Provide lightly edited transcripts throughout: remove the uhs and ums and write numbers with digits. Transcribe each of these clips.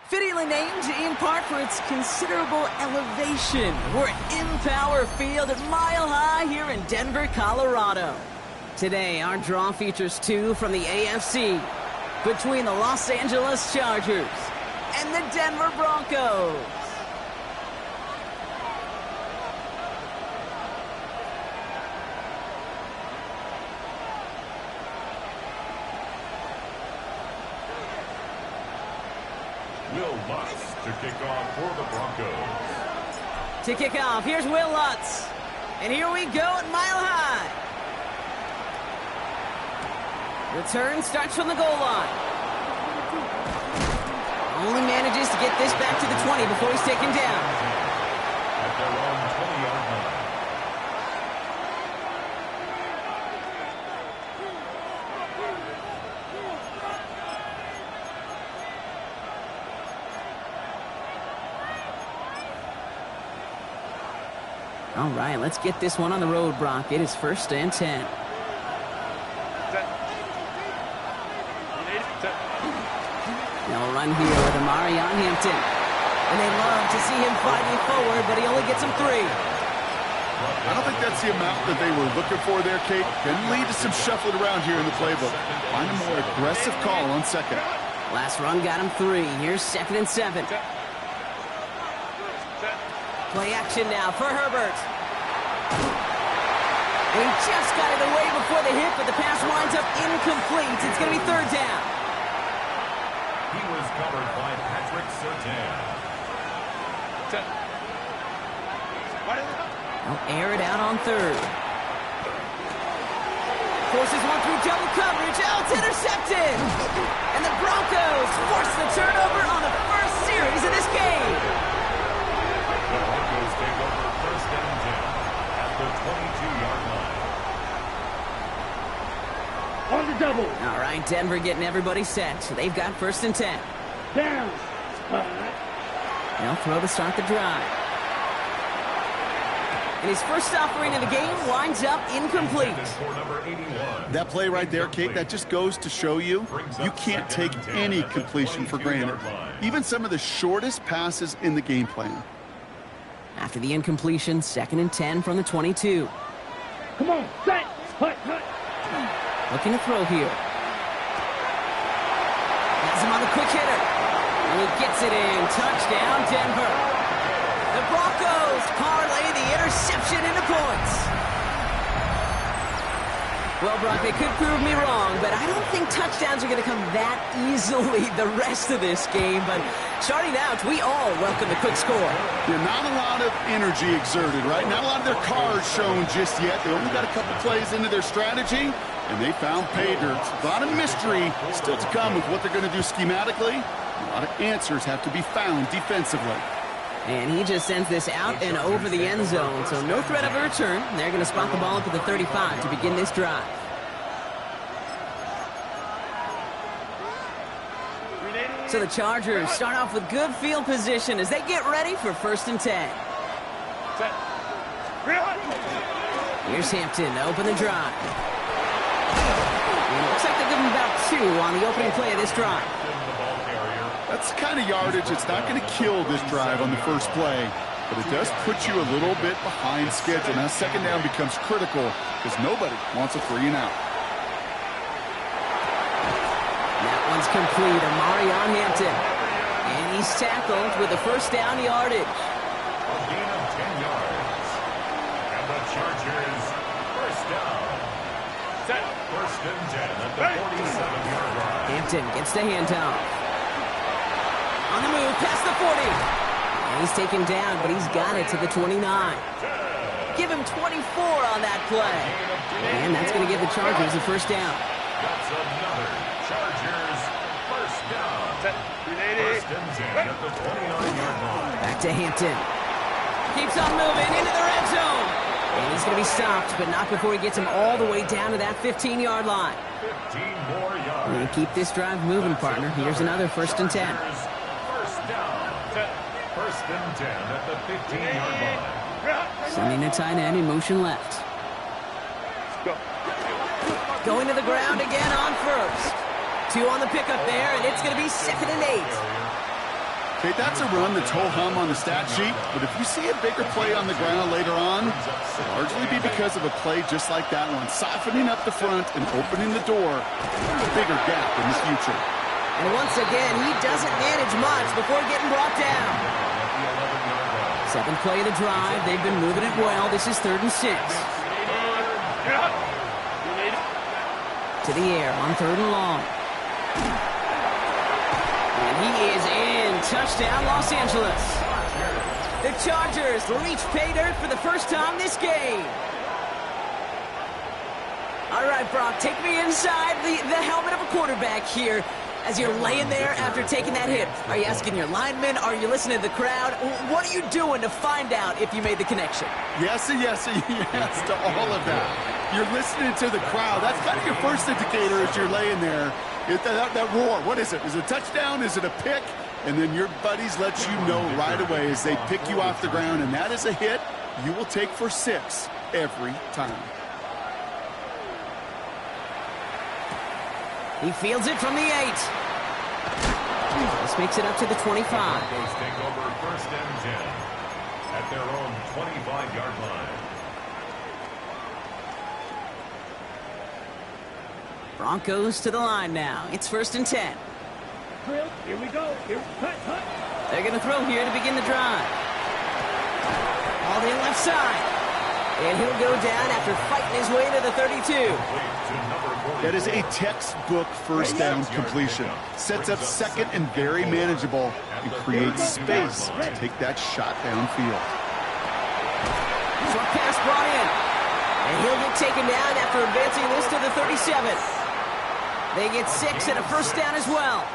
Fittingly named in part for its considerable elevation. We're at Empower Field at Mile High here in Denver, Colorado. Today, our draw features two from the AFC between the Los Angeles Chargers and the Denver Broncos. Will Lutz to kick off for the Broncos. To kick off, here's Will Lutz. And here we go at Mile High. Return starts from the goal line. Only manages to get this back to the 20 before he's taken down. At their own 20-yard line. All right, let's get this one on the road, Brock. It is 1st and 10. They'll run here with Amari on Hampton. And they love to see him fighting forward, but he only gets him 3. I don't think that's the amount that they were looking for there, Kate. Can lead to some shuffling around here in the playbook. Find a more aggressive call on second. Last run got him 3. Here's 2nd and 7. Play action now for Herbert. And he just got it away before the hit, but the pass winds up incomplete. It's going to be 3rd down. He was covered by Patrick Surtain. They'll air it out on 3rd. Forces one through double coverage. Oh, it's intercepted. And the Broncos force the turnover on the first series of this game. The Broncos take over 1st and 10 at the 22-yard line. On the double. All right, Denver getting everybody set. They've got 1st and 10. Down. They'll throw to start the drive. And his first offering of the game winds up incomplete. That play right there, Kate, that just goes to show you can't take any completion for granted. Even some of the shortest passes in the game plan. After the incompletion, 2nd and 10 from the 22. Come on, set. Hut, hut. Looking to throw here. Has him on the quick hitter. And he gets it in. Touchdown, Denver. The Broncos parlay the interception into points. Well, Brock, they could prove me wrong, but I don't think touchdowns are going to come that easily the rest of this game. But starting out, we all welcome the quick score. Yeah, not a lot of energy exerted, right? Not a lot of their cards shown just yet. They only got a couple plays into their strategy, and they found pay dirt. A lot of mystery still to come with what they're going to do schematically. A lot of answers have to be found defensively. And he just sends this out and over the end zone, so no threat of a return. They're going to spot the ball up at the 35 to begin this drive. So the Chargers start off with good field position as they get ready for 1st and 10. Here's Hampton to open the drive. And it looks like they're giving about 2 on the opening play of this drive. That's the kind of yardage it's not going to kill this drive on the first play, but it does put you a little bit behind schedule. Now 2nd down becomes critical because nobody wants a 3 and out. That one's complete. Amari on Hampton. And he's tackled with the 1st down yardage. A gain of 10 yards. And the Chargers, 1st down. 1st and 10 at the 47-yard line. Hampton gets the handoff. On the move, past the 40. And he's taken down, but he's got it to the 29. Give him 24 on that play. And that's going to give the Chargers a 1st down. That's another Chargers 1st down. 1st and 10 at the 29-yard line. Back to Hampton. Keeps on moving into the red zone. And he's going to be stopped, but not before he gets him all the way down to that 15-yard line. 15 more yards. And keep this drive moving, partner. Here's another 1st and 10. 1st down. 1st and 10 at the 15-yard line. Sending the tight end in motion left. Going to the ground again on 1st. 2 on the pickup there, and it's going to be 2nd and 8. Okay, that's a run that's ho-hum on the stat sheet, but if you see a bigger play on the ground later on, it'll largely be because of a play just like that one, softening up the front and opening the door for a bigger gap in the future. And once again, he doesn't manage much before getting brought down. Second play of the drive. They've been moving it well. This is 3rd and 6. To the air on 3rd and long. And he is in. Touchdown, Los Angeles. The Chargers reach pay dirt for the first time this game. All right, Brock, take me inside the helmet of a quarterback here as you're laying there after taking that hit. Are you asking your linemen? Are you listening to the crowd? What are you doing to find out if you made the connection? Yes and yes and yes to all of that. You're listening to the crowd. That's kind of your first indicator as you're laying there. That roar, what is it? Is it a touchdown? Is it a pick? And then your buddies let you know right away as they pick you off the ground, and that is a hit you will take for 6 every time. He fields it from the 8. This makes it up to the 25. Broncos take over 1st and 10 at their own 25-yard line. Broncos to the line now. It's 1st and 10. Drill. Here we go. Here. Hut, hut. They're going to throw here to begin the drive. All in left side. And he'll go down after fighting his way to the 32. That is a textbook first down completion. Sets up 2nd and very manageable and creates space to take that shot downfield. Short pass brought in. And he'll get taken down after advancing this to the 37. They get 6 and a first down as well.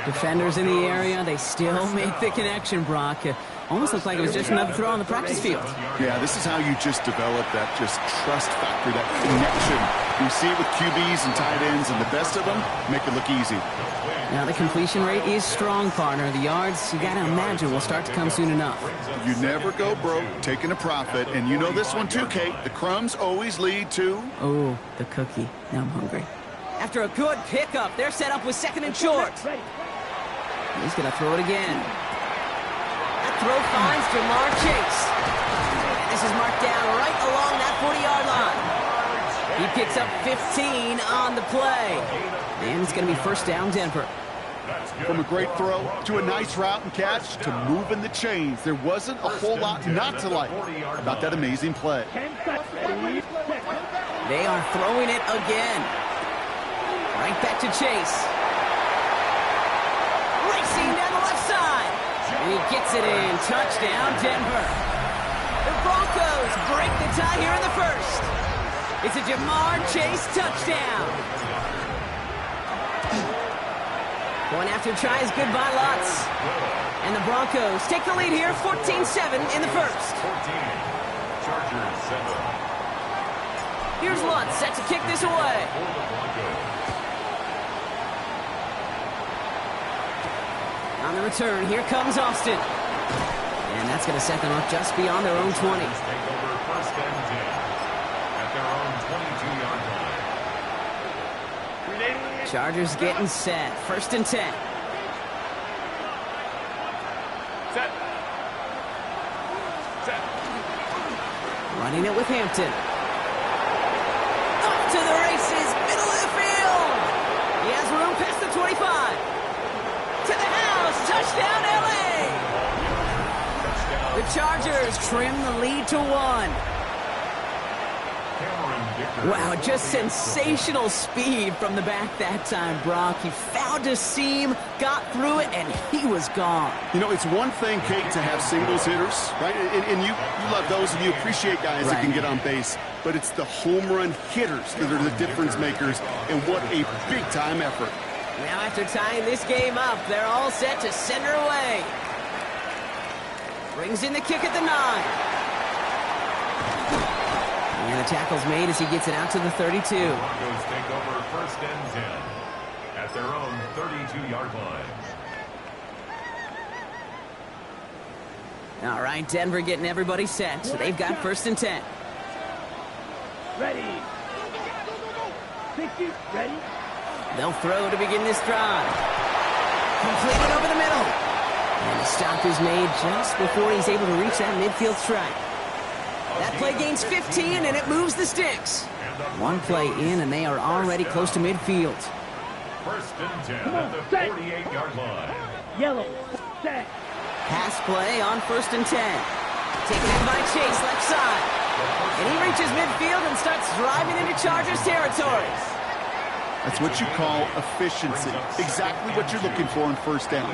Defenders in the area, they still make the connection, Brock. Almost looked like it was just another throw on the practice field. Yeah, this is how you just develop that just trust factor, that connection. You see it with QBs and tight ends, and the best of them make it look easy. Now the completion rate is strong, partner. The yards, you got to imagine, will start to come soon enough. You never go broke taking a profit, and you know this one too, Kate. The crumbs always lead to... Oh, the cookie. Now I'm hungry. After a good pickup, they're set up with 2nd and short. He's going to throw it again. That throw finds Jamar Chase. And this is marked down right along that 40-yard line. He picks up 15 on the play. And it's going to be first down, Denver. From a great throw to a nice route and catch to moving the chains. There wasn't a whole lot not to like about that amazing play. They are throwing it again. Right back to Chase. Racing down the left side. And he gets it in. Touchdown, Denver. The Broncos break the tie here in the first. It's a Jamar Chase touchdown. Going after tries goodbye lots. And the Broncos take the lead here, 14-7 in the first. 14. Chargers 7. Here's Lutz set to kick this away. For the Broncos. On the return, here comes Austin. And that's going to set them up just beyond their own 20. Take over 1st and 10 at their own 22-yard line. Chargers getting set. 1st and 10. Set. Running it with Hampton. Up to the races, middle of the field. He has room past the 25. To the house, touchdown LA. The Chargers trim the lead to 1. Wow, just sensational speed from the back that time, Brock. He found a seam, got through it, and he was gone. You know, it's one thing, Kate, to have singles hitters, right? And you love those, and you appreciate guys that can get on base. But it's the home run hitters that are the difference makers, and what a big-time effort. Now, after tying this game up, they're all set to send her away. Brings in the kick at the 9. And the tackle's made as he gets it out to the 32. Broncos take over 1st and 10 at their own 32-yard line. All right, Denver getting everybody set. So they've got 1st and 10. Ready. 60. Ready. They'll throw to begin this drive. Completed over the middle. And the stop is made just before he's able to reach that midfield strike. That play gains 15, and it moves the sticks. One play in, and they are already close to midfield. First and 10 at the 48-yard line. Yellow. Set. Pass play on first and 10. Taken in by Chase, left side. And he reaches midfield and starts driving into Chargers territory. That's what you call efficiency. Exactly what you're looking for on first down.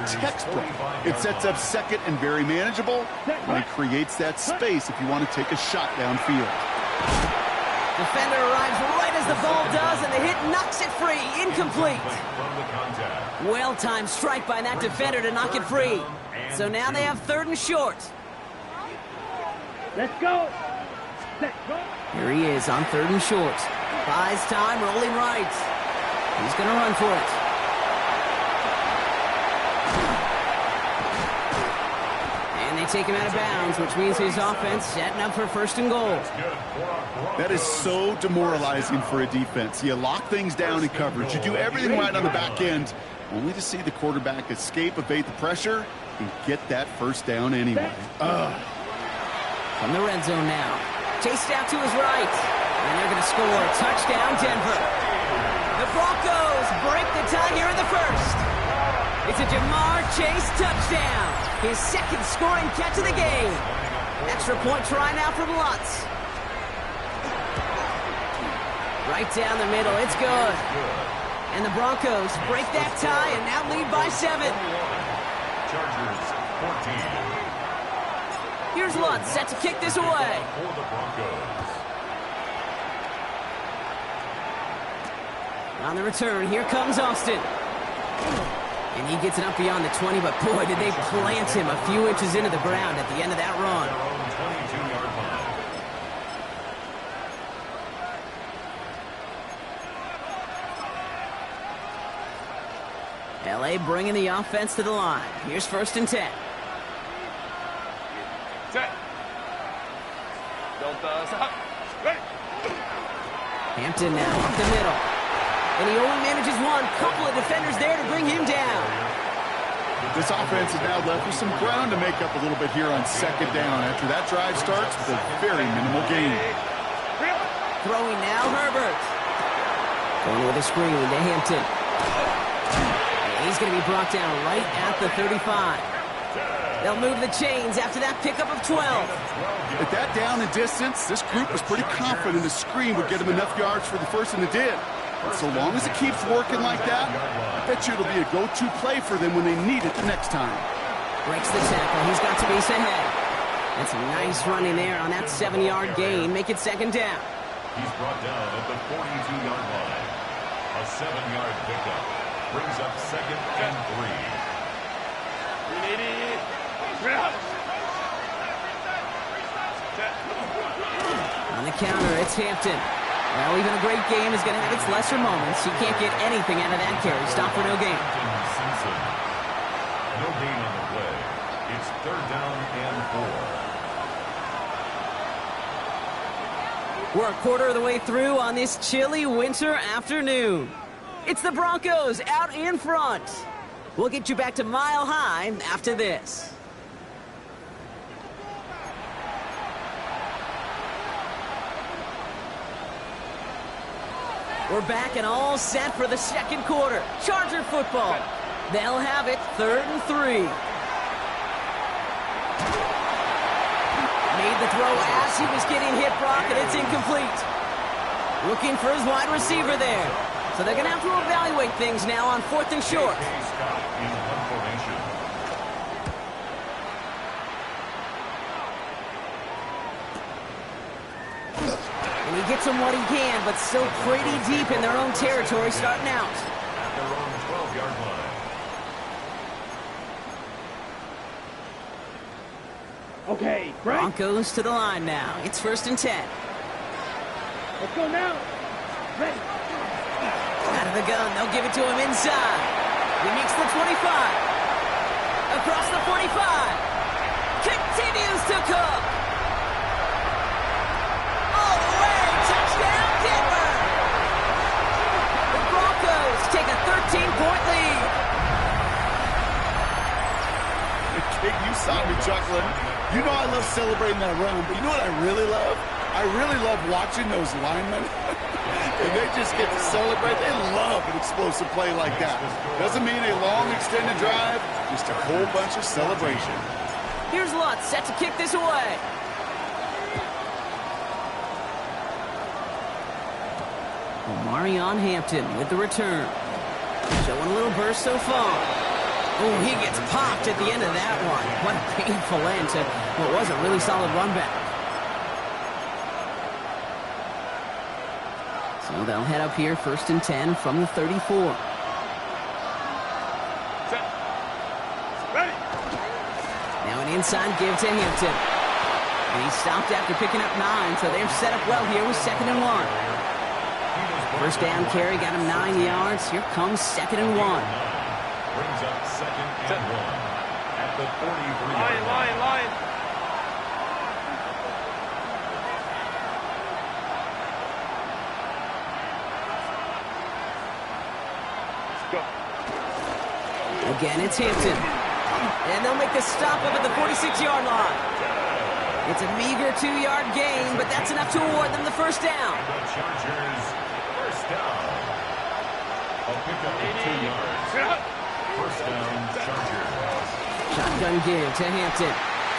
Textbook. It sets up second and very manageable, and it creates that space if you want to take a shot downfield. Defender arrives right as the ball does, and the hit knocks it free. Incomplete. Well-timed strike by that defender to knock it free. So now they have third and short. Let's go. Set. Go. Here he is on third and short. Buys time, rolling right. He's going to run for it. And they take him out of bounds, which means his offense setting up for first and goal. That is so demoralizing for a defense. You lock things down in coverage. You do everything right on the back end, only to see the quarterback escape, evade the pressure, and get that first down anyway. From the red zone now. Chased out to his right. And they're going to score. Touchdown, Denver. The Broncos break the tie here in the first. It's a Jamar Chase touchdown. His second scoring catch of the game. Extra point try now from Lutz. Right down the middle. It's good. And the Broncos break that tie and now lead by 7. Chargers 14. Here's Lutz set to kick this away. For the Broncos. On the return, here comes Austin. And he gets it up beyond the 20, but boy, did they plant him a few inches into the ground at the end of that run. 22-yard line. LA bringing the offense to the line. Here's first and 10. Set. Delta, stop. Ready. Hampton now up the middle. And he only manages one. Couple of defenders there to bring him down. This offense is now left with some ground to make up a little bit here on second down after that drive starts with a very minimal gain. Throwing now, Herbert. Going with a screen to Hampton. And he's going to be brought down right at the 35. They'll move the chains after that pickup of 12. At that down and distance, this group was pretty confident the screen would get him enough yards for the first, and it did. But so long as it keeps working like that, I bet you it'll be a go-to play for them when they need it the next time. Breaks the tackle. He's got space ahead. That's a nice running there on that 7-yard gain. Make it second down. He's brought down at the 42-yard line. A 7-yard pickup brings up second and 3. On the counter, it's Hampton. Well, even a great game is going to have its lesser moments. He can't get anything out of that carry. Stop for no gain. No gain on the play. It's third down and 4. We're a quarter of the way through on this chilly winter afternoon. It's the Broncos out in front. We'll get you back to Mile High after this. We're back and all set for the second quarter. Charger football. They'll have it third and 3. Made the throw as he was getting hit, Brock, and it's incomplete. Looking for his wide receiver there. So they're going to have to evaluate things now on fourth and short. And he gets them what he can, but still pretty deep in their own territory starting out. At their own 12-yard line. Okay, Frank. Broncos to the line now. It's first and 10. Let's go now. Ready. Out of the gun, they'll give it to him inside. He makes the 25. Across the 45. Continues to cook. All the way. Touchdown, Denver. The Broncos take a 13-point lead. chuckling. You know I love celebrating that run, but you know what I really love? I really love watching those linemen. And they just get to celebrate. They love an explosive play like that. Doesn't mean a long extended drive, just a whole bunch of celebration. Here's Lutz set to kick this away. Marion Hampton with the return. Showing a little burst so far. Oh, he gets popped at the end of that one. What a painful end to what was a really solid run back. So they'll head up here, 1st and 10 from the 34. Set. Ready. Now an inside give to Hampton. And he stopped after picking up 9, so they're set up well here with 2nd and 1. First down carry got him 9 yards. Here comes 2nd and 1. Brings up 2nd and 1 at the 43-yard line. Line. Go. Again, it's Hampton. And they'll make the stop up at the 46-yard line. It's a meager 2-yard gain, but that's enough to award them the first down. The Chargers, first down. A pickup of 2 yards. First down, Chargers. Shotgun give to Hampton.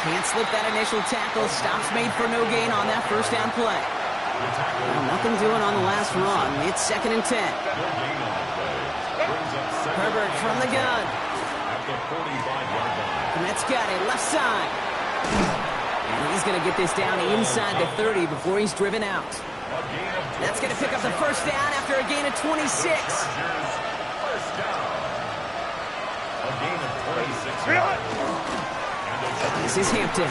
Can't slip that initial tackle. Stops made for no gain on that first down play. Well, nothing doing on the last run. It's 2nd and 10. Herbert from the gun. At the 45-yard line. Komet's got it, left side. And he's going to get this down inside the 30 before he's driven out. That's going to pick up the first down after a gain of 26. First down. A gain of 26 yards. This is Hampton.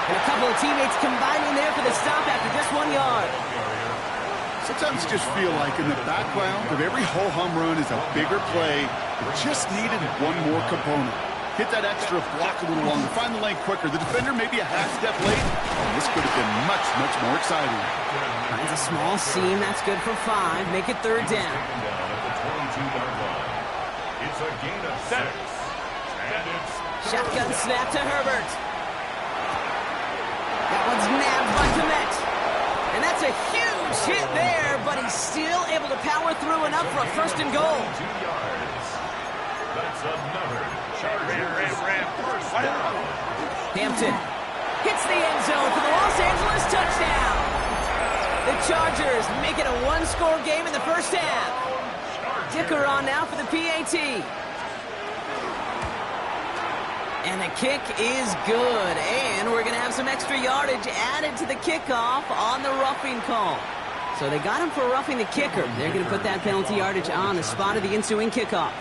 And a couple of teammates combining there for the stop after just 1 yard. Sometimes you just feel like in the background of every ho-hum run is a bigger play that just needed one more component. Hit that extra block a little longer, find the lane quicker. The defender maybe a half step late, and this could have been much, much more exciting. Finds a small seam, that's good for 5. Make it 3rd down. Down at the 22-yard line. It's a gain of 6. And it's Shotgun snap to Herbert. That one's nabbed by Komet. And that's a huge hit there, but he's still able to power through enough for a 1st and goal. 2 yards. That's another Chargers first down. Hampton hits the end zone for the Los Angeles touchdown. The Chargers make it a 1-score game in the first half. Dicker on now for the PAT. And the kick is good. And we're going to have some extra yardage added to the kickoff on the roughing call. So they got him for roughing the kicker. They're going to put that penalty yardage on the spot of the ensuing kickoff.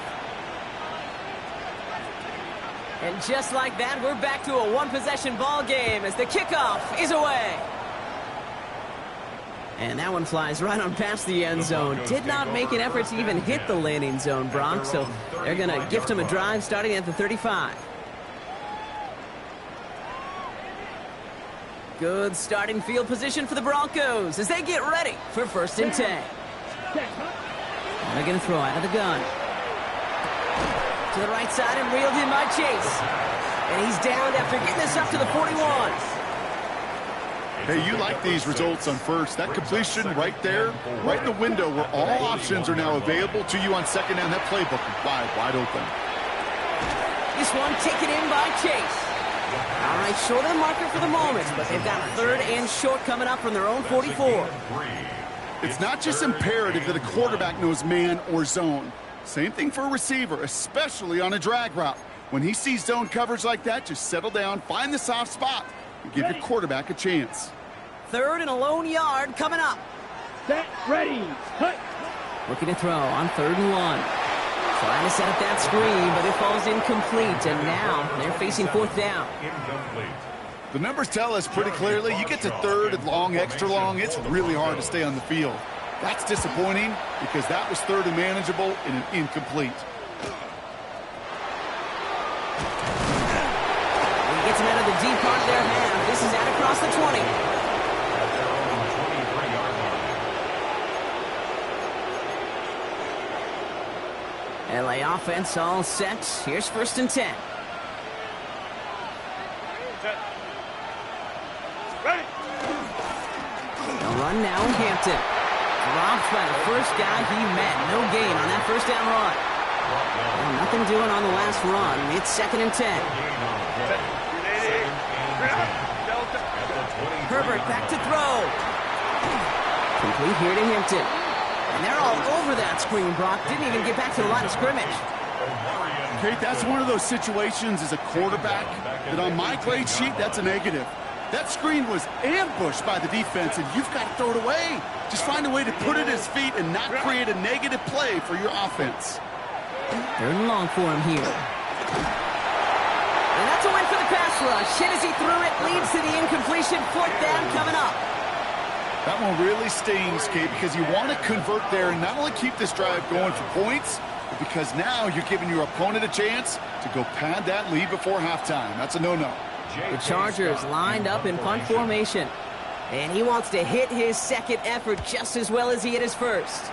And just like that, we're back to a one-possession ball game as the kickoff is away. And that one flies right on past the end zone. Did not make an effort to even hit the landing zone, Brock. So they're going to gift him a drive starting at the 35. Good starting field position for the Broncos as they get ready for 1st and 10. They're going to throw out of the gun. To the right side and reeled in by Chase. And he's downed after getting this up to the 41. Hey, you like these results on first. That completion right there, right in the window where all options are now available to you on 2nd down. That playbook is wide open. This one taken in by Chase. All right, short of the marker for the moment, but they've got 3rd and short coming up from their own 44. It's not just imperative that a quarterback knows man or zone. Same thing for a receiver, especially on a drag route. When he sees zone coverage like that, just settle down, find the soft spot, and give your quarterback a chance. 3rd and a lone yard coming up. Set, ready, cut. Looking to throw on 3rd and 1. Trying to set up that screen, but it falls incomplete, and now they're facing 4th down. Incomplete. The numbers tell us pretty clearly, you get to 3rd and long, extra long, it's really hard to stay on the field. That's disappointing because that was 3rd and manageable and an incomplete. He gets him out of the deep part of their half. This is out across the 20. At their own 23-yard line. LA offense all set. Here's 1st and 10. run now in Hampton. Dropped by the first guy he met. No gain on that first down run. Well, nothing doing on the last run. It's 2nd and 10. Herbert back to throw. Complete here to Hampton. And they're all over that screen, Brock. Didn't even get back to the line of scrimmage. Kate, that's one of those situations as a quarterback that on my grade sheet, that's a negative. That screen was ambushed by the defense, and you've got to throw it away. Just find a way to put it at his feet and not create a negative play for your offense. 3rd and long for him here. And that's a win for the pass rush. Hit as he threw it, leads to the incompletion. 4th down coming up. That one really stings, Kate, because you want to convert there and not only keep this drive going for points, but because now you're giving your opponent a chance to go pad that lead before halftime. That's a no-no. The Chargers lined up in punt formation. And he wants to hit his second effort just as well as he hit his first.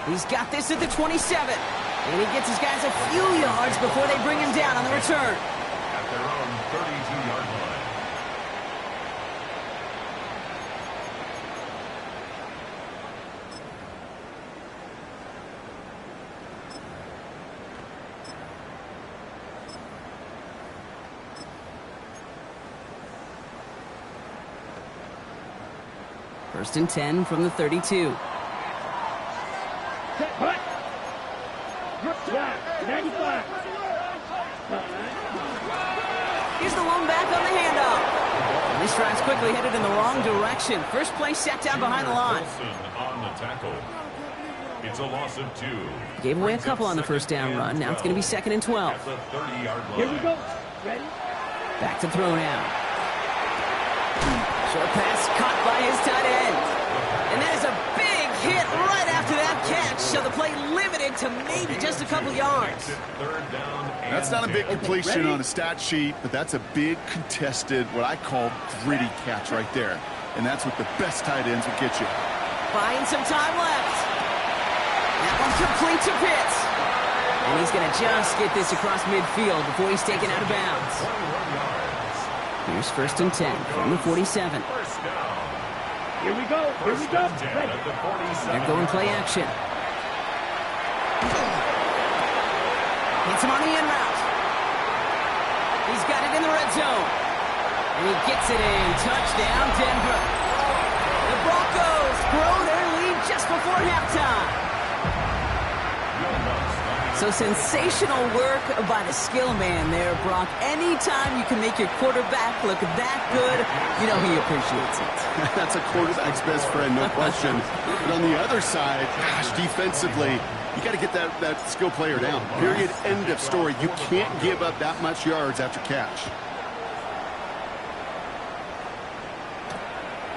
He's got this at the 27. And he gets his guys a few yards before they bring him down on the return. At their own 32-yard line. First and 10 from the 32. Hut. 95. Here's the lone back on the handoff. And this drive's quickly headed in the wrong direction. First play set down behind the line. On the tackle. It's a loss of 2. Gave away a couple on the first down run. Now it's going to be 2nd and 12. At the 30-yard line. Here we go. Ready? Back to throw now. Short pass caught by his tight end. And that is a big hit right after that catch. So the play limited to maybe just a couple yards. That's not a big completion on a stat sheet, but that's a big contested, what I call gritty catch right there. And that's what the best tight ends would get you. Buying some time left. That one complete to Pitts. And he's going to just get this across midfield before he's taken out of bounds. Here's 1st and 10 from the 47. Here we go. Here we go. Ready. They're going play action. Hits him on the in route. He's got it in the red zone. And he gets it in. Touchdown, Denver. The Broncos grow their lead just before halftime. So sensational work by the skill man there, Brock. Anytime you can make your quarterback look that good, you know he appreciates it. That's a quarterback's best friend, no question. But on the other side, gosh, defensively, you got to get that skill player down. Period, end of story. You can't give up that much yards after catch.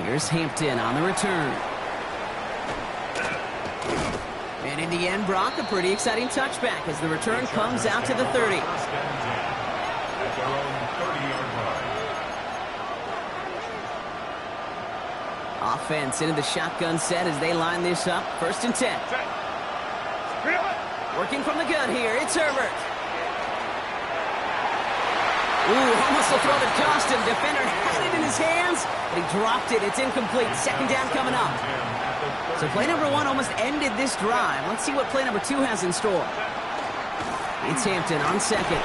Here's Hampton on the return. And in the end, Brock, a pretty exciting touchback as the return comes out to the 30. At their own 30-yard line. Offense into the shotgun set as they line this up. 1st and 10. Working from the gun here, it's Herbert. Ooh, almost a throw that cost him. Defender had it in his hands, but he dropped it. It's incomplete. 2nd down coming up. So play number 1 almost ended this drive. Let's see what play number 2 has in store. It's Hampton on 2nd.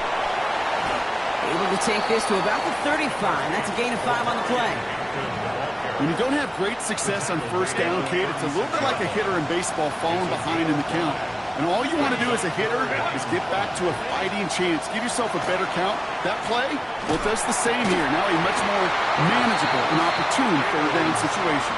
Able to take this to about the 35. That's a gain of 5 on the play. When you don't have great success on 1st down, Kate, it's a little bit like a hitter in baseball falling behind in the count. And all you want to do as a hitter is get back to a fighting chance. Give yourself a better count. That play, well, it does the same here. Now a much more manageable and opportune 3rd down situation.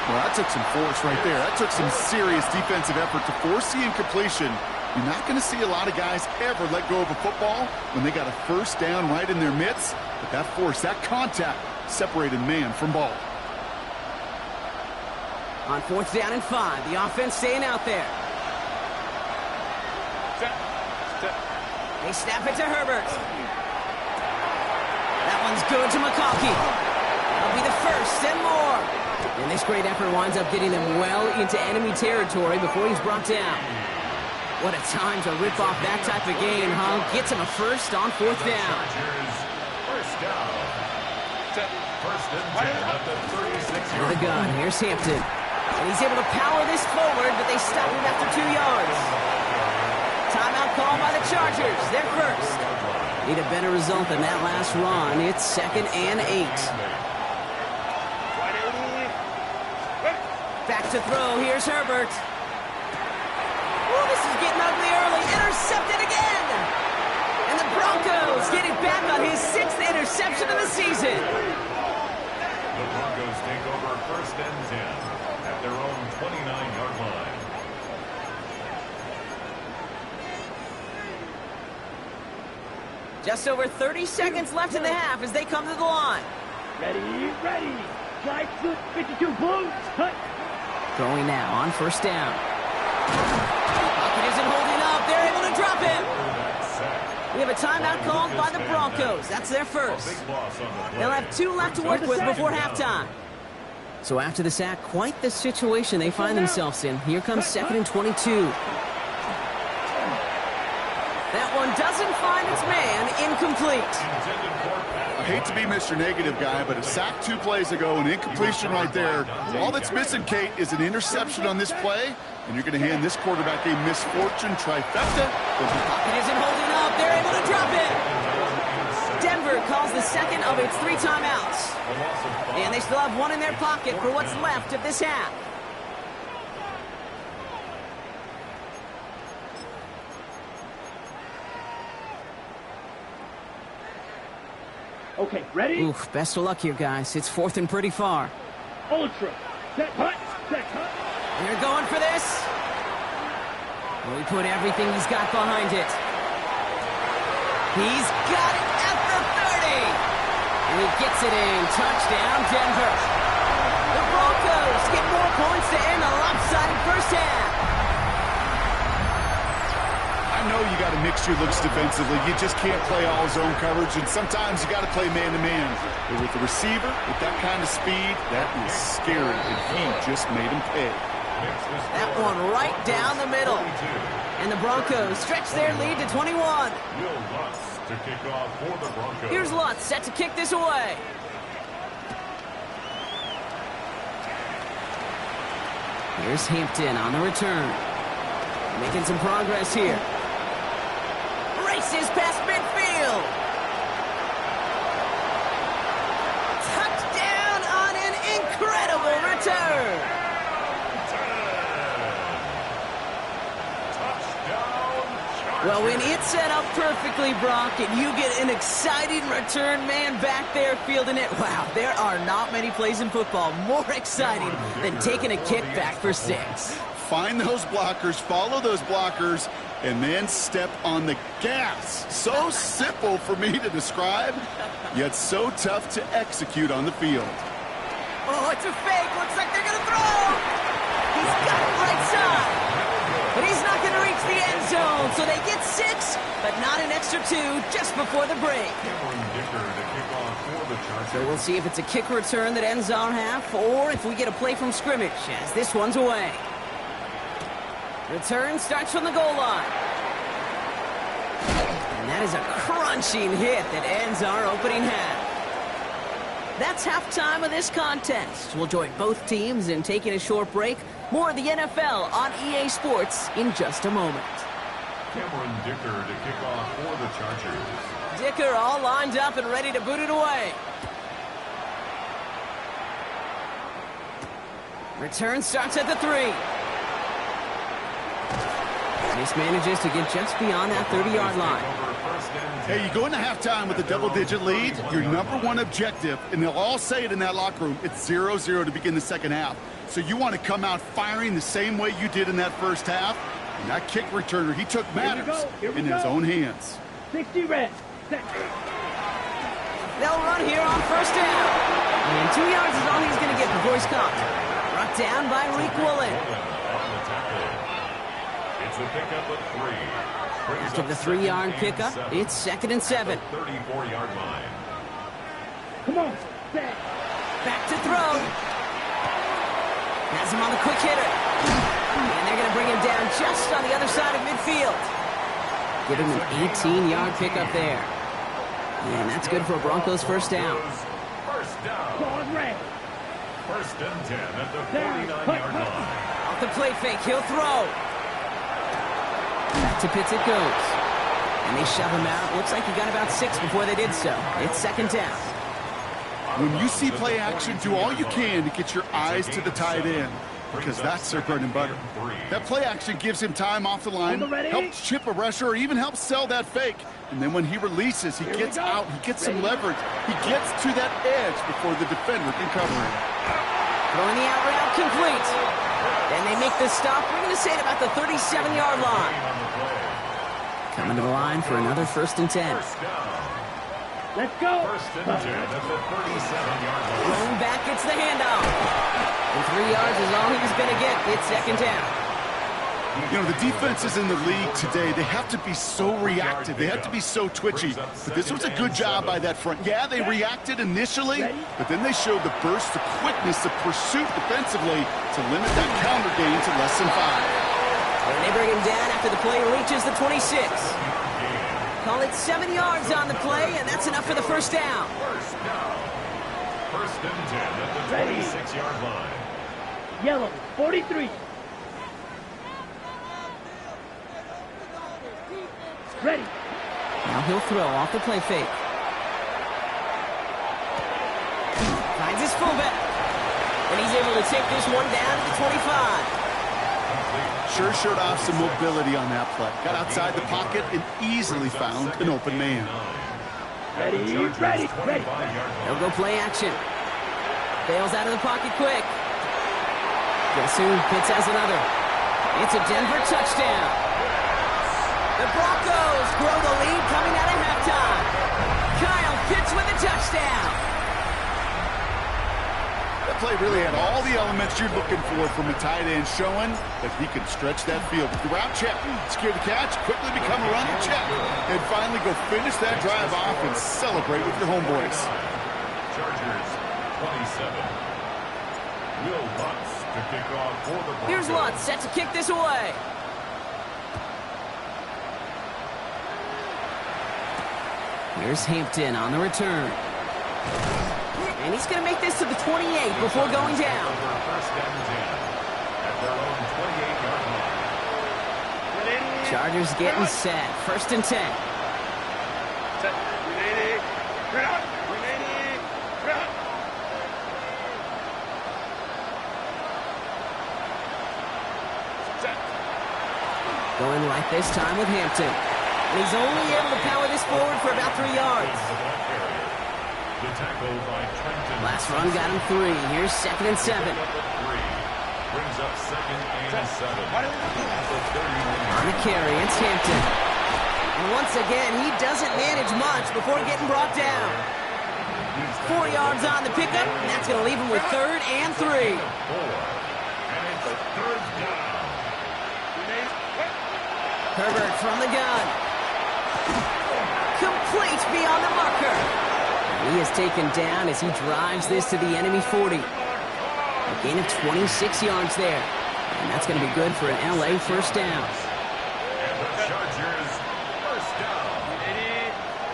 Well, that took some force right there. That took some serious defensive effort to force the incompletion. You're not going to see a lot of guys ever let go of a football when they got a 1st down right in their midst. But that force, that contact, separated man from ball. On 4th down and 5, the offense staying out there. They snap it to Herbert. That one's good to McConkey. That'll be the 1st and more. And this great effort winds up getting them well into enemy territory before he's brought down. What a time to rip off that type of gain, huh? Gets him a 1st on 4th down. First and 10 at the 36-yard With a gun, here's Hampton. And he's able to power this forward, but they stop him after 2 yards. Timeout call by the Chargers. They're first. Need a better result than that last run. It's 2nd and 8. Back to throw. Here's Herbert. Ooh, this is getting ugly early. Intercepted again. And the Broncos get it back on his 6th interception of the season. The Broncos take over first and 10 at their own 29-yard line. Just over 30 seconds left in the half as they come to the line. Ready, ready. Slide to 52 Blues. Cut. Throwing now on first down. Pocket isn't holding up. They're able to drop him. We have a timeout called by the Broncos. That's their first. They'll have 2 left to work with before halftime. So after the sack, quite the situation they find themselves in. Here comes 2nd and 22. That one doesn't find its man. Incomplete. I hate to be Mr. Negative guy, but a sack 2 plays ago, an incompletion right there. All that's missing, Kate, is an interception on this play, and you're going to hand this quarterback a misfortune trifecta. Pocket isn't holding up. They're able to drop it. Denver calls the second of its 3 timeouts. And they still have 1 in their pocket for what's left of this half. Okay, ready? Oof, best of luck here, guys. It's 4th and pretty far. Ultra. Set cut. Set cut. They're going for this. Well, he put everything he's got behind it. He's got it at the 30. And he gets it in. Touchdown, Denver. The Broncos get more points to end a lopsided first half. I know you got to mix your looks defensively. You just can't play all zone coverage, and sometimes you got to play man-to-man. But with the receiver, with that kind of speed, that is scary, and he just made him pay. That one right down the middle. And the Broncos stretch their lead to 21. Will Lutz to kick off for the Broncos. Here's Lutz set to kick this away. Here's Hampton on the return. Making some progress here. Races past midfield. Touchdown on an incredible return. Well, when it's set up perfectly, Brock, and you get an exciting return man back there fielding it, wow, there are not many plays in football more exciting than taking a kick back for 6. Find those blockers, follow those blockers, and then step on the gas. So simple for me to describe, yet so tough to execute on the field. Oh, it's a fake. Looks like they're going to throw. He's got it right side. But he's not going to reach the end zone. So they get 6, but not an extra 2 just before the break. So we'll see if it's a kick return that ends our half, or if we get a play from scrimmage as this one's away. Return starts from the goal line. And that is a crunching hit that ends our opening half. That's halftime of this contest. We'll join both teams in taking a short break. More of the NFL on EA Sports in just a moment. Cameron Dicker to kick off for the Chargers. Dicker all lined up and ready to boot it away. Return starts at the 3. This manages to get just beyond that 30-yard line. Hey, you go into halftime with a double-digit lead, your number one objective, and they'll all say it in that locker room, it's 0-0 to begin the second half. So you want to come out firing the same way you did in that first half. And that kick returner, he took matters in his own hands. 60 red. Set. They'll run here on first down. And 2 yards is all he's going to get before he's caught. Brought down by Reek Woolen. It's a pickup of 3. After the 3-yard pickup, it's 2nd and 7. 34-yard line. Come on. Set. Back to throw. Has him on the quick hitter. And they're going to bring him down just on the other side of midfield. Give him an 18-yard pickup there. And that's good for a Broncos first down. down. Ball ready. First and 10 at the 49-yard line. Off the play fake, he'll throw. Back to Pitts it goes. And they shove him out. Looks like he got about 6 before they did so. It's second down. When you see play action, do all you can to get your eyes to the tight end, because that's their bread and butter. That play action gives him time off the line, helps chip a rusher, or even helps sell that fake. And then when he releases, he gets out, he gets some leverage. He gets to that edge before the defender can cover him. Throwing the out route complete. Then they make the stop. We're going to say it about the 37-yard line. Coming to the line for another first and 10. Let's go. First and 10 at the 37-yard line. Going back, gets the handoff. And 3 yards is all he was going to get. It's second down. You know, the defenses in the league today, they have to be so reactive. They have to be so twitchy. But this was a good job by that front. Yeah, they reacted initially, but then they showed the burst, the quickness, the pursuit defensively to limit that counter gain to less than 5. And they bring him down after the play reaches the 26. Call it 7 yards on the play, and that's enough for the first down. First down. First and 10 at the 26-yard line. Yellow, 43. Ready. Now he'll throw off the play fake. Finds his fullback. And he's able to take this one down to the 25. Sure showed off some mobility on that play. Got outside the pocket and easily found an open man. Ready. He'll go play action. Bails out of the pocket quick. Guess who? Pitts has another. It's a Denver touchdown. The Broncos grow the lead coming out of halftime. Kyle Pitts with a touchdown. That play really had all the elements you're looking for from a tight end, showing that he can stretch that field. With the route check, secure the catch, quickly become a running check, and finally go finish that drive off and celebrate with your homeboys. Chargers 27. Will Lutz to kick off for the Broncos. Here's Lutz set to kick this away. Here's Hampton on the return. And he's going to make this to the 28 before going down. First and 10 at their own 28-yard line. Chargers getting set. First and 10. Going right this time with Hampton. And he's only able to power this forward for about 3 yards. Last run got him 3. Here's second and 7. Brings up second and 7. On the carry, it's Hampton. And once again, he doesn't manage much before getting brought down. 4 yards on the pickup, and that's going to leave him with third and 3. And it's third down. Herbert from the gun. Complete beyond the marker. He is taken down as he drives this to the enemy 40. A gain of 26 yards there. And that's going to be good for an LA first down. And the Chargers first down.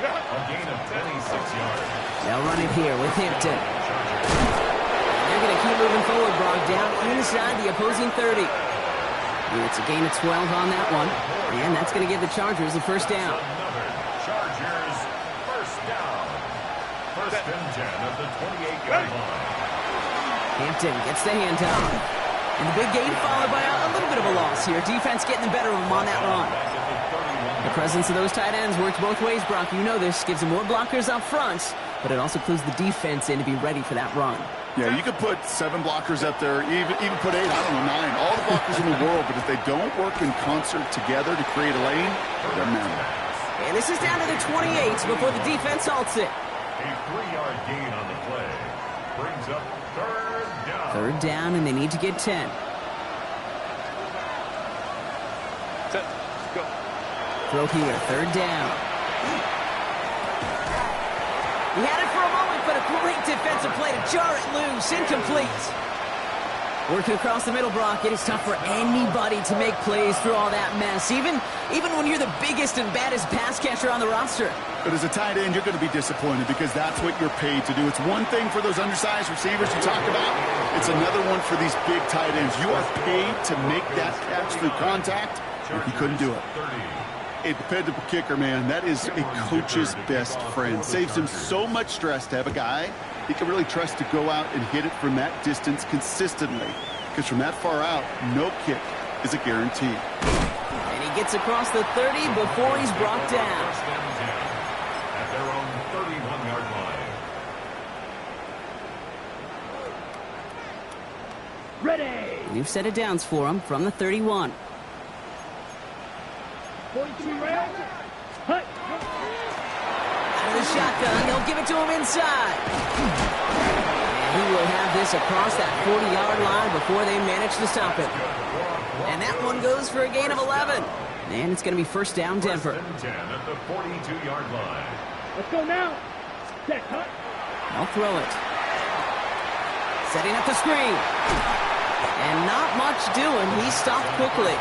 A gain of 26 yards. They'll run it here with Hampton. They're going to keep moving forward, Brock, down inside the opposing 30. It's a gain of 12 on that one. And that's going to give the Chargers the first down. Another Chargers first down. First and 10 at the 28-yard line. Hampton gets the handoff. And the big gain followed by a little bit of a loss here. Defense getting the better of him on that run. The presence of those tight ends works both ways, Brock. You know this. Gives them more blockers up front, but it also clues the defense in to be ready for that run. Yeah, you could put 7 blockers up there, even put 8, I don't know, 9. All the blockers in the world, but if they don't work in concert together to create a lane, it doesn't matter. And this is down to the 28 before the defense halts it. A 3-yard gain on the play. Brings up third down. Third down, and they need to get 10. Set. Go. Throw here, third down. He had it for a moment, but a great defensive play to jar it loose. Incomplete. Working across the middle, Brock, it is tough for anybody to make plays through all that mess, even when you're the biggest and baddest pass catcher on the roster. But as a tight end, you're going to be disappointed because that's what you're paid to do. It's one thing for those undersized receivers you talk about. It's another one for these big tight ends. You are paid to make that catch through contact. He couldn't do it. A dependable kicker, man, that is a coach's best friend. Saves him so much stress to have a guy he can really trust to go out and hit it from that distance consistently. Because from that far out, no kick is a guarantee. And he gets across the 30 before he's brought down. First and 10 at their own 31-yard line. Ready. We've set it downs for him from the 31. 42 ready. Hut. Out of the shotgun, they'll give it to him inside. And he will have this across that 40-yard line before they manage to stop it. And that one goes for a gain of 11. And it's going to be first down, Denver. First and 10 at the 42-yard line. Let's go now. Set, hut. They'll throw it. Setting up the screen. And not much doing. He stopped quickly.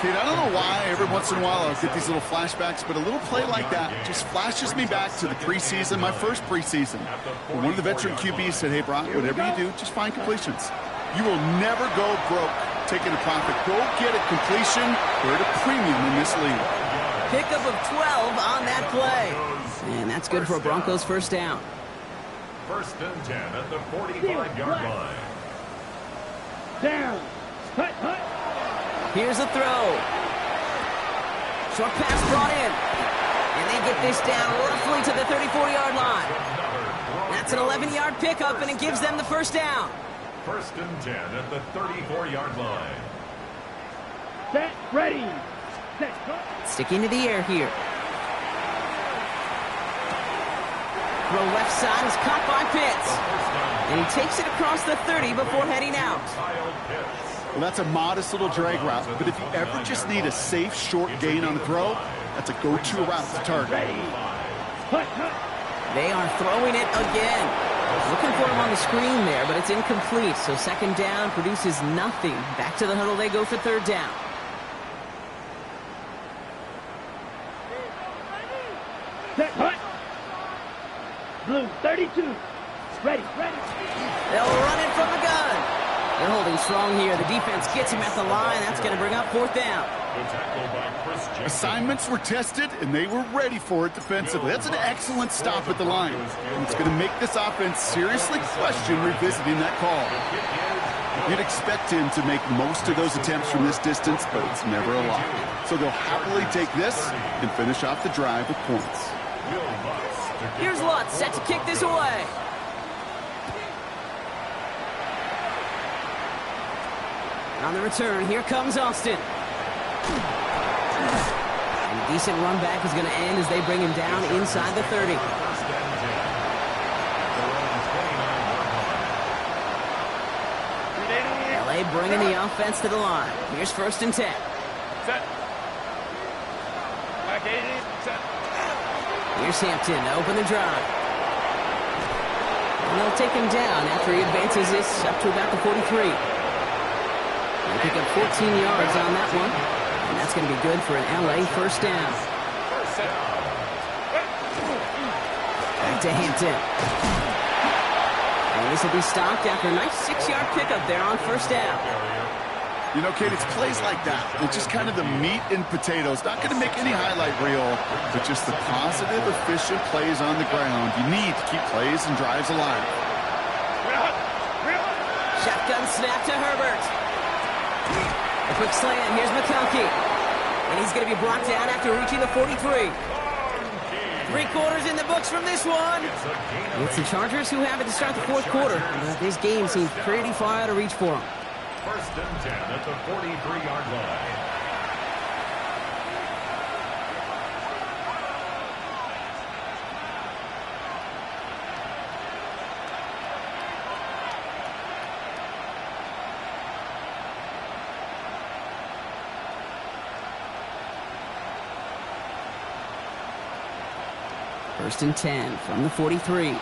Kid, I don't know why every once in a while I'll get these little flashbacks, but a little play like that just flashes me back to the preseason, my first preseason. When one of the veteran QBs said, hey, Brock, whatever you do, just find completions. You will never go broke taking a profit. Go get a completion. We're at a premium in this league. Pickup of 12 on that play. And that's good for a Broncos first down. First and 10 at the 45-yard line. Down. Hut, hut. Here's a throw. Short pass brought in. And they get this down roughly to the 34-yard line. That's an 11-yard pickup, and it gives them the first down. First and 10 at the 34-yard line. Set, ready. Set, hut. Sticking to the air here. Throw left side is caught by Pitts. And he takes it across the 30 before heading out. Well, that's a modest little drag route, but if you ever just need a safe, short gain on a throw, that's a go-to route to target. Ready. Hut, hut. They are throwing it again. Looking for him on the screen there, but it's incomplete. So second down produces nothing. Back to the huddle they go for third down. Set, hut. Blue, 32. Ready, ready. They'll run it from the gun. They're holding strong here. The defense gets him at the line. That's going to bring up fourth down. Assignments were tested, and they were ready for it defensively. That's an excellent stop at the line. And it's going to make this offense seriously question revisiting that call. You'd expect him to make most of those attempts from this distance, but it's never a lot. So they'll happily take this and finish off the drive with points. Here's Lutz, set to kick this away. On the return, here comes Austin. And a decent run back is going to end as they bring him down inside the 30. LA bringing the offense to the line. Here's first and 10. Set. Set. Here's Hampton to open the drive. And they'll take him down after he advances this up to about the 43. They pick up 14 yards on that one. And that's going to be good for an LA first down. Back to Hampton. And this will be stopped after a nice 6-yard pickup there on first down. You know, Kate, it's plays like that. It's just kind of the meat and potatoes. Not going to make any highlight reel, but just the positive, efficient plays on the ground. You need to keep plays and drives alive. Shotgun snap to Herbert. A quick slant. Here's McConkey. And he's going to be brought down after reaching the 43. 3 quarters in the books from this one. It's the Chargers who have it to start the fourth quarter. But this game seems pretty far out of reach for them. First and 10 at the 43-yard line. First and 10 from the 43.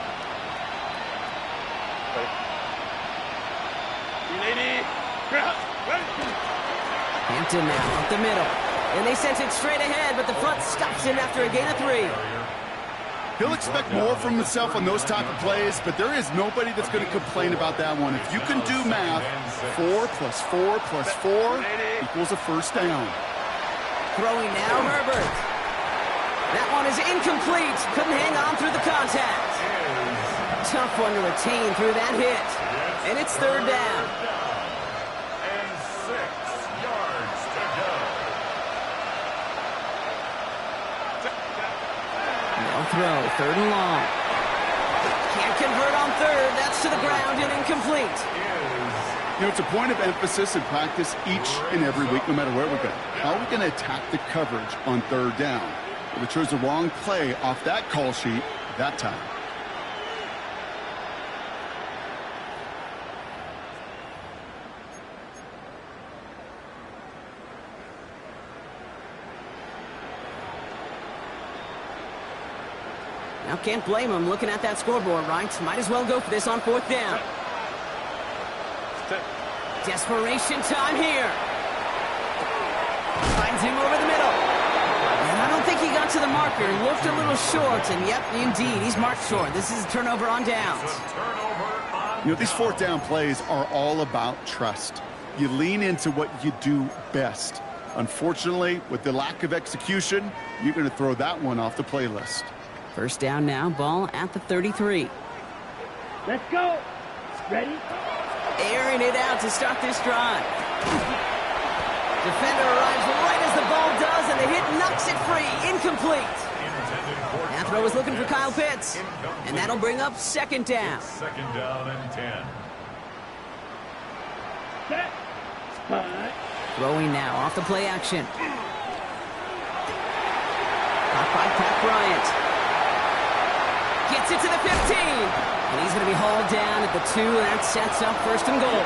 Hampton now up the middle. And they sent it straight ahead, but the front stops him after a gain of 3. He'll expect more from himself on those type of plays, but there is nobody that's going to complain about that one. If you can do math, 4 plus 4 plus 4 equals a first down. Throwing now, Herbert. That one is incomplete. Couldn't hang on through the contact. Tough one to retain through that hit. And it's third down. And 6 yards to go. No throw, third and long. Can't convert on third. That's to the ground and incomplete. You know, it's a point of emphasis in practice each and every week, no matter where we go. How are we going to attack the coverage on third down? Well, we chose the wrong play off that call sheet that time. Now can't blame him looking at that scoreboard, right? Might as well go for this on fourth down. Desperation time here. Finds him over the middle. And I don't think he got to the marker. Looked a little short, and yep, indeed, he's marked short. This is a turnover on downs. You know, these fourth down plays are all about trust. You lean into what you do best. Unfortunately, with the lack of execution, you're going to throw that one off the playlist. First down now, ball at the 33. Let's go. Ready? Airing it out to start this drive. Defender arrives right as the ball does, and the hit knocks it free. Incomplete. That throw is looking for Kyle Pitts. And that'll bring up second down. Second down and 10. Set. Spot. Throwing now off the play action. Caught by Pat Bryant. Gets it to the 15. And he's going to be hauled down at the 2, and that sets up first and goal.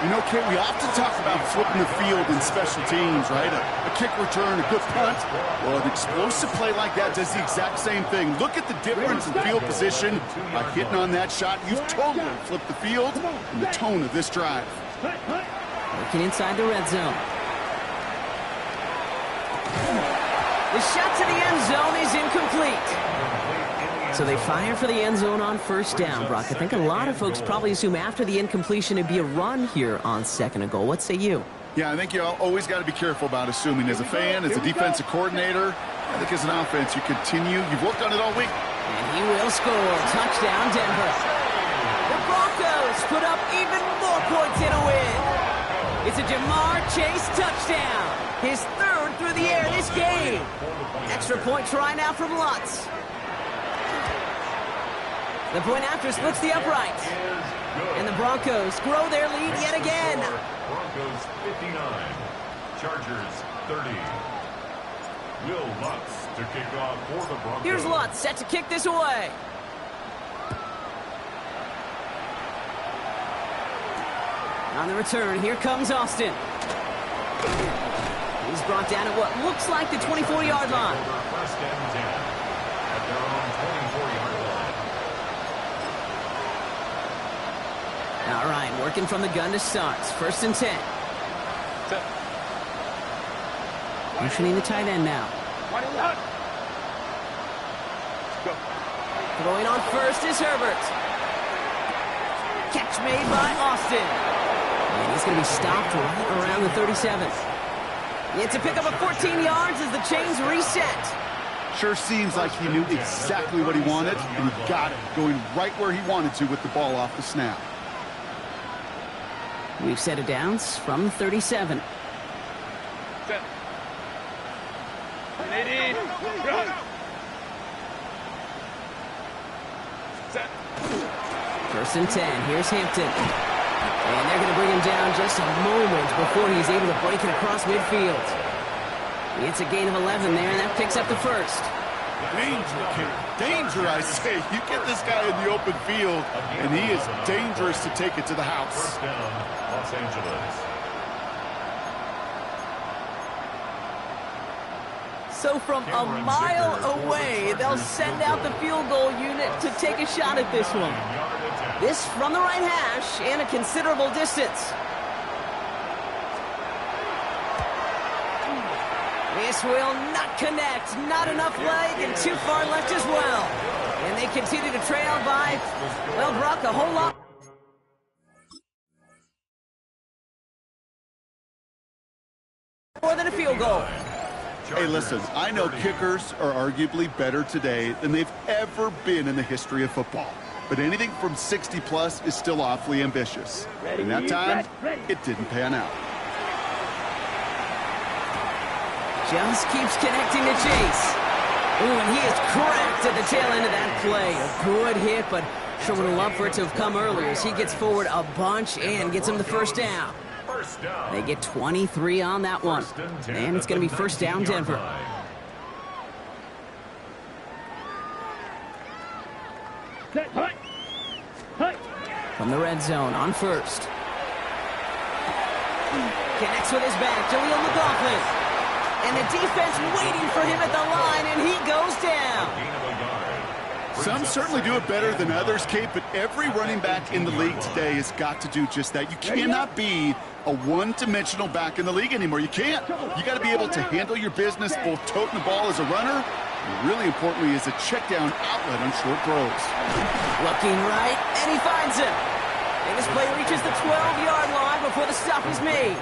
You know, Kate, we often talk about flipping the field in special teams, right? A kick return, a good punt. Well, an explosive play like that does the exact same thing. Look at the difference in field position. By hitting on that shot, you've totally flipped the field and the tone of this drive. Working inside the red zone. The shot to the end zone is incomplete. So they fire for the end zone on first down, Brock. I think a lot of folks probably assume after the incompletion it'd be a run here on second and goal. What say you? Yeah, I think you always got to be careful about assuming. As a fan, as a defensive coordinator, I think as an offense, you continue. You've worked on it all week. And he will score. Touchdown, Denver. The Broncos put up even more points in a win. It's a Jamar Chase touchdown. His third through the air this game. Extra point try now from Lutz. The point after splits the uprights. And the Broncos grow their lead yet again. Broncos 59, Chargers 30. Will Lutz to kick off for the Broncos. Here's Lutz set to kick this away. On the return, here comes Austin. He's brought down at what looks like the 24-yard line. First and 10 at their own 24-yard line. All right, working from the gun to start. First and 10. Motioning the tight end now. Throwing on first is Herbert. Catch made by Austin. And he's going to be stopped right around the 37. It's a pickup of 14 yards as the chains reset. Sure seems like he knew exactly what he wanted, and he got it, going right where he wanted to with the ball off the snap. We've set it downs from the 37. Set. Set. First and 10. Here's Hampton. And they're going to bring him down just a moment before he's able to break it across midfield. It's a gain of 11 there, and that picks up the first. Danger, kid. Danger, I say. You get this guy in the open field, and he is dangerous to take it to the house. First down, Los Angeles. So from a mile away, they'll send out the field goal unit to take a shot at this one. Yard attack. This from the right hash and a considerable distance. This will not connect. Not enough leg and too far left as well. And they continue to trail by, well, Brock, a whole lot more than a field goal. Hey, listen, I know kickers are arguably better today than they've ever been in the history of football. But anything from 60-plus is still awfully ambitious. And that time, it didn't pan out. Just keeps connecting to Chase. Ooh, and he is cracked at the tail end of that play. A good hit, but sure would have loved for it to have come earlier as he gets forward a bunch and gets him the first down. They get 23 on that one. And it's going to be first down, Denver. From the red zone on first. Connects with his back, Jaleel McLaughlin. And the defense waiting for him at the line, and he goes down. Some certainly do it better than others, Kate, but every running back in the league today has got to do just that. You cannot be a one-dimensional back in the league anymore. You can't. You got to be able to handle your business, both toting the ball as a runner, and really importantly as a check-down outlet on short throws. Looking right, and he finds him. And this play reaches the 12-yard line before the stop is made.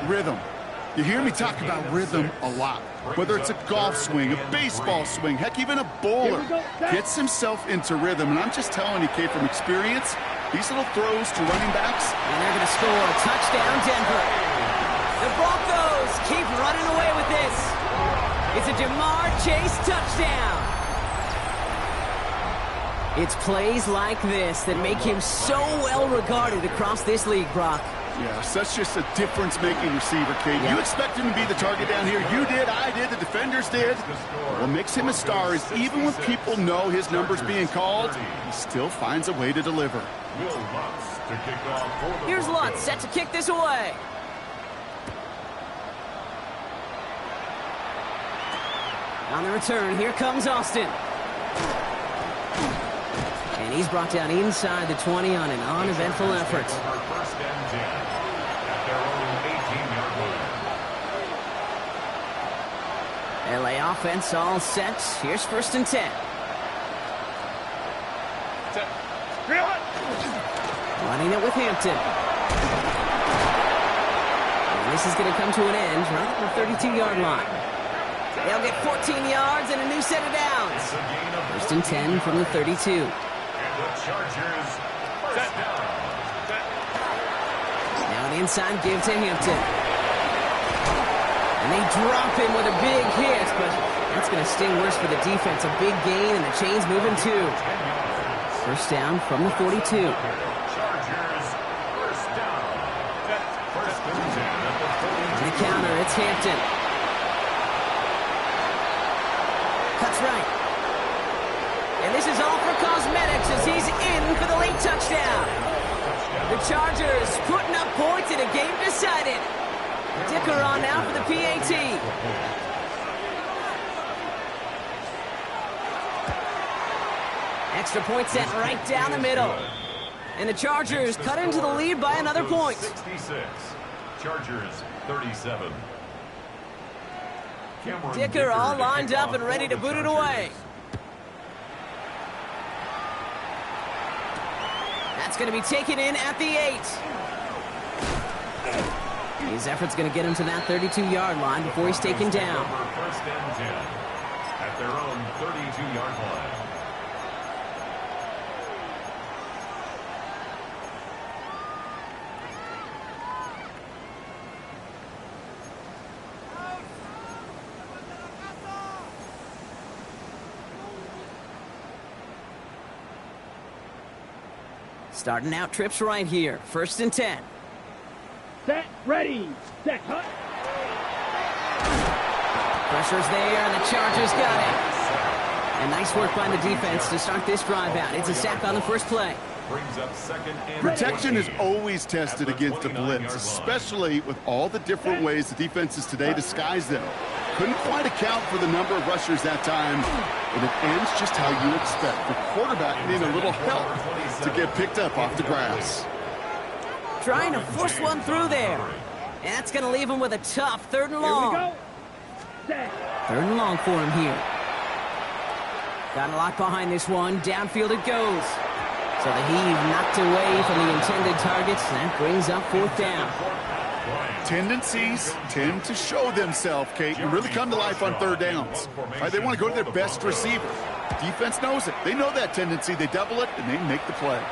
Rhythm. You hear me talk about rhythm a lot. Whether it's a golf swing, a baseball swing, heck, even a bowler gets himself into rhythm. And I'm just telling you, Kate, from experience, these little throws to running backs. And they're going to score a touchdown, Denver. The Broncos keep running away with this. It's a Jamar Chase touchdown. It's plays like this that make him so well regarded across this league, Brock. Yeah, such just a difference-making receiver, Kate. You expect him to be the target down here. You did, I did, the defenders did. What makes him a star is even when people know his number's being called, he still finds a way to deliver. Here's Lutz set to kick this away. On the return, here comes Austin. And he's brought down inside the 20 on an uneventful effort. LA offense all set. Here's first and 10. Running it with Hampton. And this is going to come to an end right at the 32-yard line. They'll get 14 yards and a new set of downs. First and 10 from the 32. Now an inside give to Hampton. And they drop him with a big hit, but that's going to sting worse for the defense. A big gain, and the chain's moving too. First down from the 42. And the counter, it's Hampton. Cuts right. And this is all for cosmetics as he's in for the late touchdown. The Chargers putting up points in a game decided. Dicker on now for the PAT. Extra point set right down the middle. And the Chargers cut into the lead by another point. 66. Chargers 37. Dicker all lined up and ready to boot it away. That's going to be taken in at the 8. His effort's going to get him to that 32-yard line before he's taken down. First and 10 at their own 32-yard line. Starting out trips right here. First and 10. Set, ready, set, cut. Pressure's there, and the Chargers got it. And nice work by the defense to start this drive out. It's a sack on the first play. Brings up second and Protection is always tested against a blitz, especially with all the different ways the defenses today disguise them. Couldn't quite account for the number of rushers that time, and it ends just how you expect. The quarterback needing a little help to get picked up off the grass. Trying to force one through there. And that's going to leave him with a tough 3rd and long. Here we go. 3rd and long for him here. Got a lot behind this one. Downfield it goes. So the heave knocked away from the intended targets. That brings up 4th down. Tendencies tend to show themselves, Kate, and really come to life on 3rd downs. Right, they want to go to their best receiver. Defense knows it. They know that tendency. They double it, and they make the play.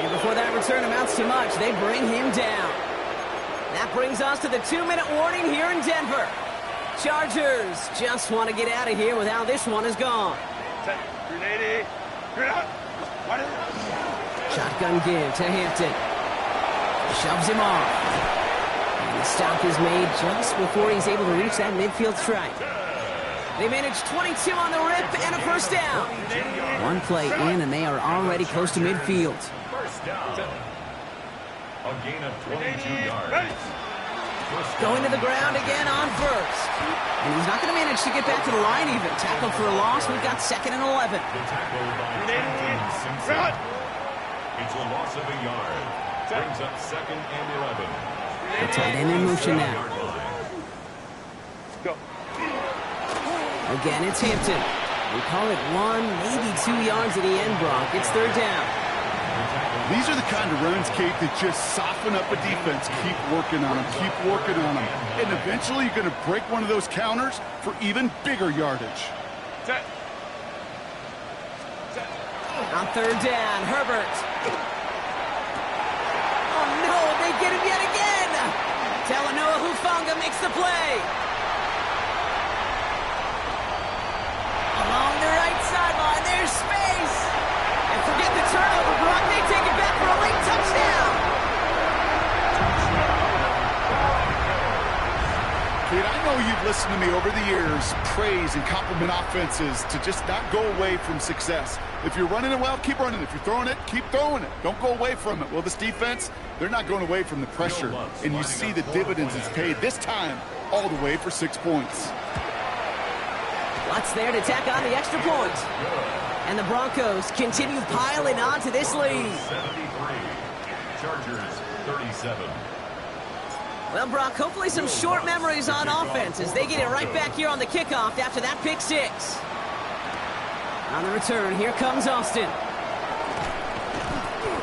And before that return amounts to much, they bring him down. That brings us to the 2-minute warning here in Denver. Chargers just want to get out of here with how this one is gone. Shotgun give to Hampton. Shoves him off. And the stop is made just before he's able to reach that midfield stripe. They manage 22 on the rip and a 1st down. One play in and they are already close to midfield. 1st down. A gain of 22 yards. Going to the ground again on 1st. And he's not going to manage to get back to the line even. Tackle for a loss. We've got 2nd and 11. The tackle by Captain Simpson. It's a loss of a yard. Brings up 2nd and 11. The tight end in motion now. Go. Again, it's Hampton. We call it 1, maybe 2 yards at the end, Brock. It's 3rd down. These are the kind of runs, Kate, that just soften up a defense. Keep working on them. Keep working on them. And eventually you're going to break one of those counters for even bigger yardage. Set. On 3rd down, Herbert. Oh, no, they get him yet again. Talanoa Hufanga makes the play. Along the right sideline, there's space. And forget the turnover, Brock. They take it back for a late touchdown. Kate, I know you've listened to me over the years praise and compliment offenses to just not go away from success. If you're running it well, keep running it. If you're throwing it, keep throwing it. Don't go away from it. Well, this defense, they're not going away from the pressure. And you see the dividends it's paid this time all the way for 6 points. Watts there to tack on the extra point. And the Broncos continue piling on to this lead. 73. Chargers 37. Well, Brock, hopefully some short memories on offense as they get it right back here on the kickoff after that pick 6. On the return, here comes Austin.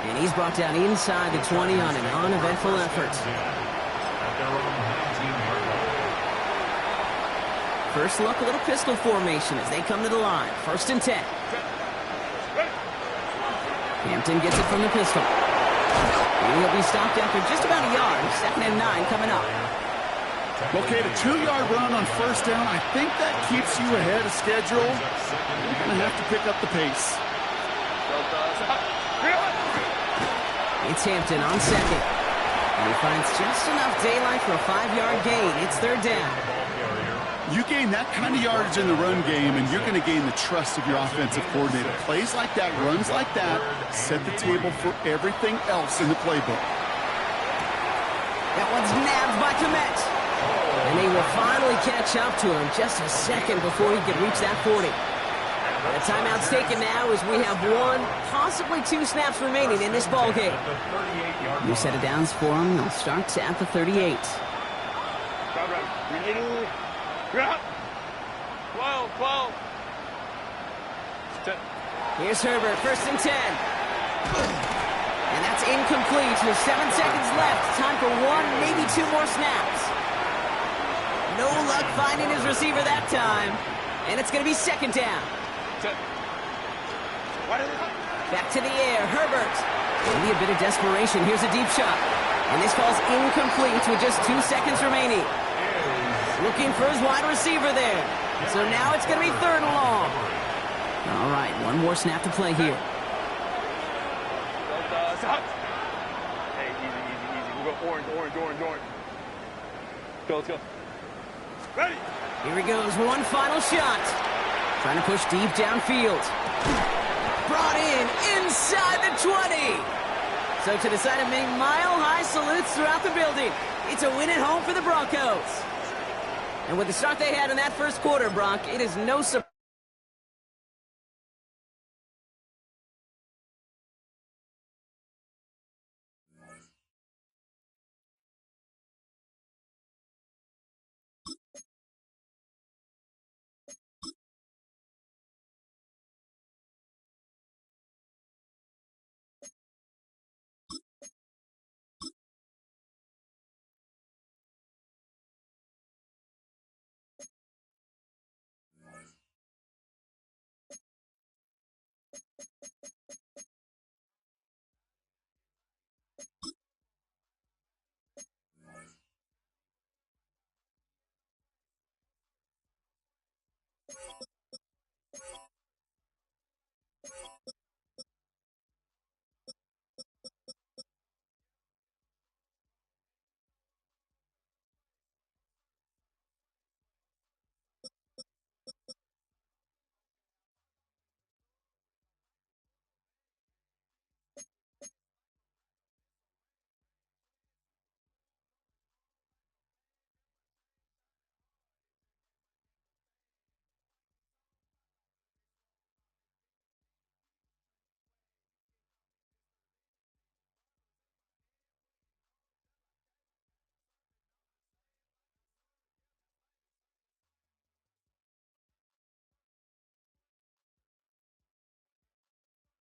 And he's brought down inside the 20 on an uneventful effort. First look, a little pistol formation as they come to the line. 1st and 10. Hampton gets it from the pistol. And he'll be stopped after just about a yard. 2nd and 9 coming up. Okay, the 2-yard run on 1st down, I think that keeps you ahead of schedule. You're going to have to pick up the pace. It's Hampton on 2nd. And he finds just enough daylight for a 5-yard gain. It's 3rd down. You gain that kind of yardage in the run game, and you're going to gain the trust of your offensive coordinator. Plays like that, runs like that, set the table for everything else in the playbook. That one's nabbed by Komet. And they will finally catch up to him just a second before he can reach that 40. The timeout's taken now as we have 1, possibly 2 snaps remaining in this ballgame. New set of downs for him. They'll start at the 38. 12. Here's Herbert, 1st and 10. And that's incomplete with 7 seconds left. Time for 1, maybe 2 more snaps. No luck finding his receiver that time. And it's going to be 2nd down. Back to the air, Herbert. Maybe a bit of desperation. Here's a deep shot. And this falls incomplete with just 2 seconds remaining. Looking for his wide receiver there. So now it's going to be 3rd and long. All right, 1 more snap to play here. Hey, easy. We'll go orange. Go, let's go. Ready? Here he goes, 1 final shot. Trying to push deep downfield. Brought in inside the 20. So to the side of many mile-high salutes throughout the building, It's a win at home for the Broncos. And with the start they had in that first quarter, Brock, it is no surprise.